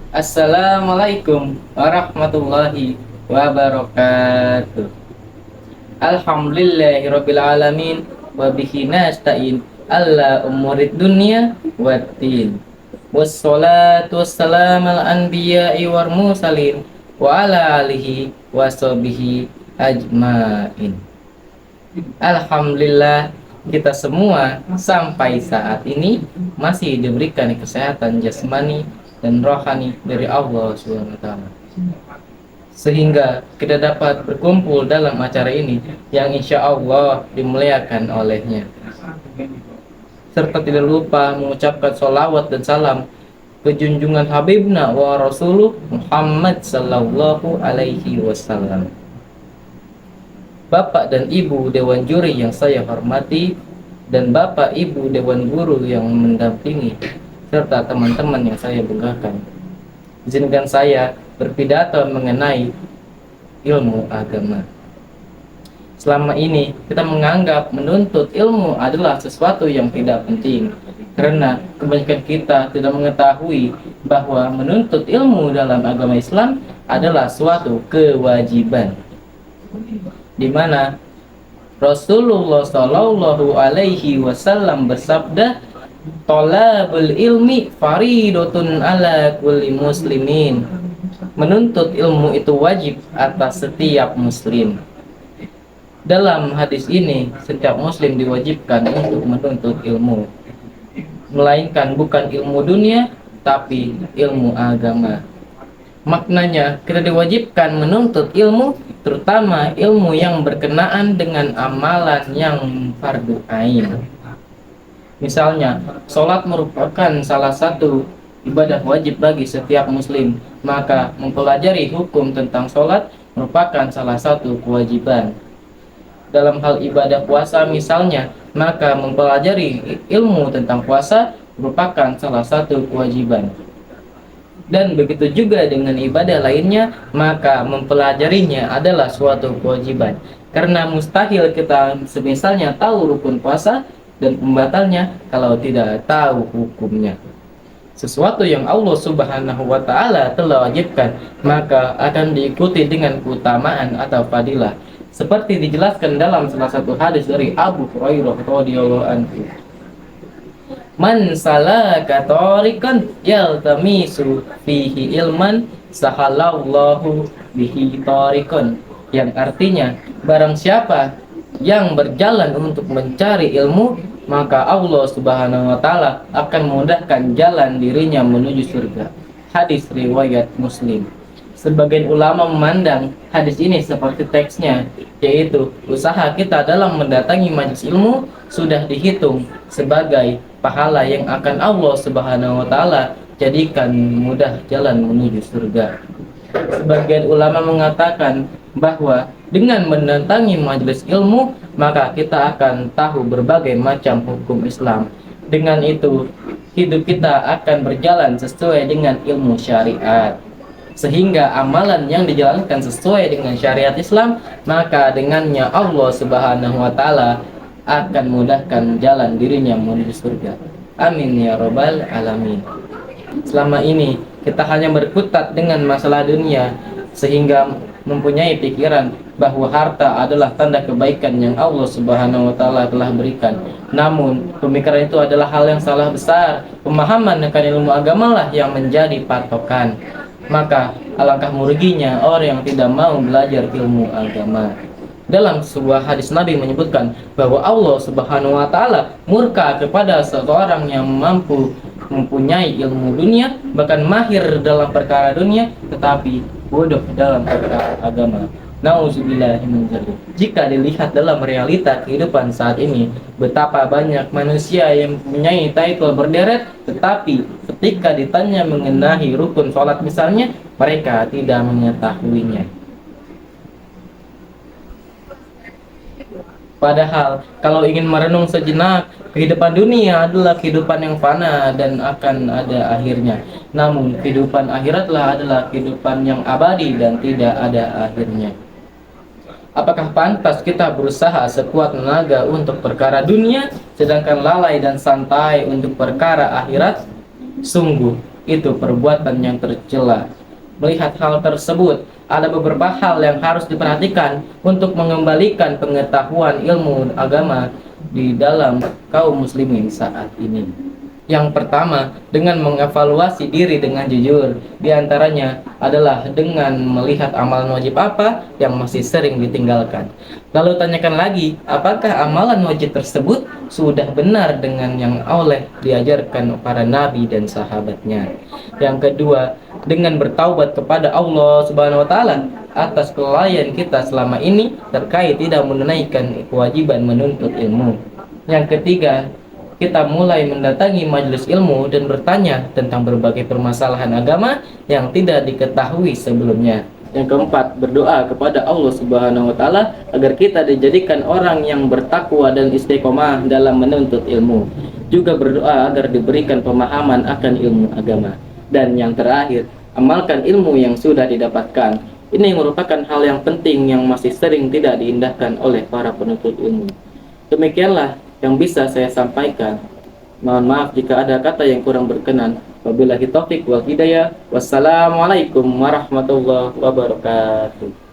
Assalamualaikum warahmatullahi wabarakatuh. Alhamdulillahirabbil alamin wa bihi nasta'in alla umurid dunya waddin. Wassalatu wassalamal anbiya'i wal mursalin wa ala alihi washabihi ajmain. Alhamdulillah, kita semua sampai saat ini masih diberikan kesehatan jasmani dan rohani dari Allah Subhanahu wa taala, sehingga kita dapat berkumpul dalam acara ini yang insya Allah dimuliakan olehnya, serta tidak lupa mengucapkan sholawat dan salam ke junjungan Habibna wa Rasuluh Muhammad Sallallahu Alaihi Wasallam. Bapak dan Ibu Dewan Juri yang saya hormati, dan Bapak Ibu Dewan Guru yang mendampingi, serta teman-teman yang saya banggakan, izinkan saya berpidato mengenai ilmu agama. Selama ini kita menganggap menuntut ilmu adalah sesuatu yang tidak penting, karena kebanyakan kita tidak mengetahui bahwa menuntut ilmu dalam agama Islam adalah suatu kewajiban, di mana Rasulullah Shallallahu Alaihi Wasallam bersabda, "Thalabul ilmi faridatun ala kulli muslimin." Menuntut ilmu itu wajib atas setiap muslim. Dalam hadis ini, setiap muslim diwajibkan untuk menuntut ilmu, melainkan bukan ilmu dunia, tapi ilmu agama. Maknanya, kita diwajibkan menuntut ilmu, terutama ilmu yang berkenaan dengan amalan yang fardu ain. Misalnya, sholat merupakan salah satu ibadah wajib bagi setiap muslim, maka mempelajari hukum tentang sholat merupakan salah satu kewajiban. Dalam hal ibadah puasa misalnya, maka mempelajari ilmu tentang puasa merupakan salah satu kewajiban. Dan begitu juga dengan ibadah lainnya, maka mempelajarinya adalah suatu kewajiban. Karena mustahil kita semisalnya tahu rukun puasa dan pembatalnya kalau tidak tahu hukumnya. Sesuatu yang Allah Subhanahu wa taala telah wajibkan, maka akan diikuti dengan keutamaan atau fadilah, seperti dijelaskan dalam salah satu hadis dari Abu Hurairah radhiyallahu anhu. Man salaka tariqan yaltamisu fihi ilman sahalallahu bihi tariqan, yang artinya barang siapa yang berjalan untuk mencari ilmu, maka Allah Subhanahu wa taala akan memudahkan jalan dirinya menuju surga. Hadis riwayat Muslim. Sebagian ulama memandang hadis ini seperti teksnya, yaitu usaha kita dalam mendatangi majelis ilmu sudah dihitung sebagai pahala yang akan Allah Subhanahu wa taala jadikan mudah jalan menuju surga. Sebagian ulama mengatakan bahwa dengan mendatangi majelis ilmu, maka kita akan tahu berbagai macam hukum Islam. Dengan itu, hidup kita akan berjalan sesuai dengan ilmu syariat, sehingga amalan yang dijalankan sesuai dengan syariat Islam, maka dengannya Allah Subhanahu wa taala akan mudahkan jalan dirinya menuju surga. Amin ya robbal alamin. Selama ini kita hanya berkutat dengan masalah dunia, sehingga mempunyai pikiran bahwa harta adalah tanda kebaikan yang Allah Subhanahu wa taala telah berikan. Namun, pemikiran itu adalah hal yang salah besar. Pemahaman akan ilmu agama lah yang menjadi patokan. Maka alangkah meruginya orang yang tidak mau belajar ilmu agama. Dalam sebuah hadis Nabi menyebutkan bahwa Allah Subhanahu wa taala murka kepada seseorang yang mampu mempunyai ilmu dunia, bahkan mahir dalam perkara dunia, tetapi bodoh dalam perkara agama. Nauzubillah min dzalik. Jika dilihat dalam realita kehidupan saat ini, betapa banyak manusia yang mempunyai title berderet, tetapi ketika ditanya mengenai rukun sholat misalnya, mereka tidak mengetahuinya. Padahal kalau ingin merenung sejenak, kehidupan dunia adalah kehidupan yang fana dan akan ada akhirnya. Namun kehidupan akhiratlah adalah kehidupan yang abadi dan tidak ada akhirnya. Apakah pantas kita berusaha sekuat tenaga untuk perkara dunia, sedangkan lalai dan santai untuk perkara akhirat? Sungguh, itu perbuatan yang tercela. Melihat hal tersebut, ada beberapa hal yang harus diperhatikan untuk mengembalikan pengetahuan ilmu agama di dalam kaum muslimin saat ini. Yang pertama, dengan mengevaluasi diri dengan jujur. Di antaranya adalah dengan melihat amalan wajib apa yang masih sering ditinggalkan. Lalu tanyakan lagi, apakah amalan wajib tersebut sudah benar dengan yang oleh diajarkan para nabi dan sahabatnya. Yang kedua, dengan bertaubat kepada Allah Subhanahu wa taala atas kelalaian kita selama ini terkait tidak menunaikan kewajiban menuntut ilmu. Yang ketiga, kita mulai mendatangi majelis ilmu dan bertanya tentang berbagai permasalahan agama yang tidak diketahui sebelumnya. Yang keempat, berdoa kepada Allah Subhanahu wa taala agar kita dijadikan orang yang bertakwa dan istiqomah dalam menuntut ilmu. Juga berdoa agar diberikan pemahaman akan ilmu agama. Dan yang terakhir, amalkan ilmu yang sudah didapatkan. Ini merupakan hal yang penting yang masih sering tidak diindahkan oleh para penuntut ilmu. Demikianlah yang bisa saya sampaikan. Mohon maaf jika ada kata yang kurang berkenan. Wabillahi taufik wal hidayah. Wassalamualaikum warahmatullahi wabarakatuh.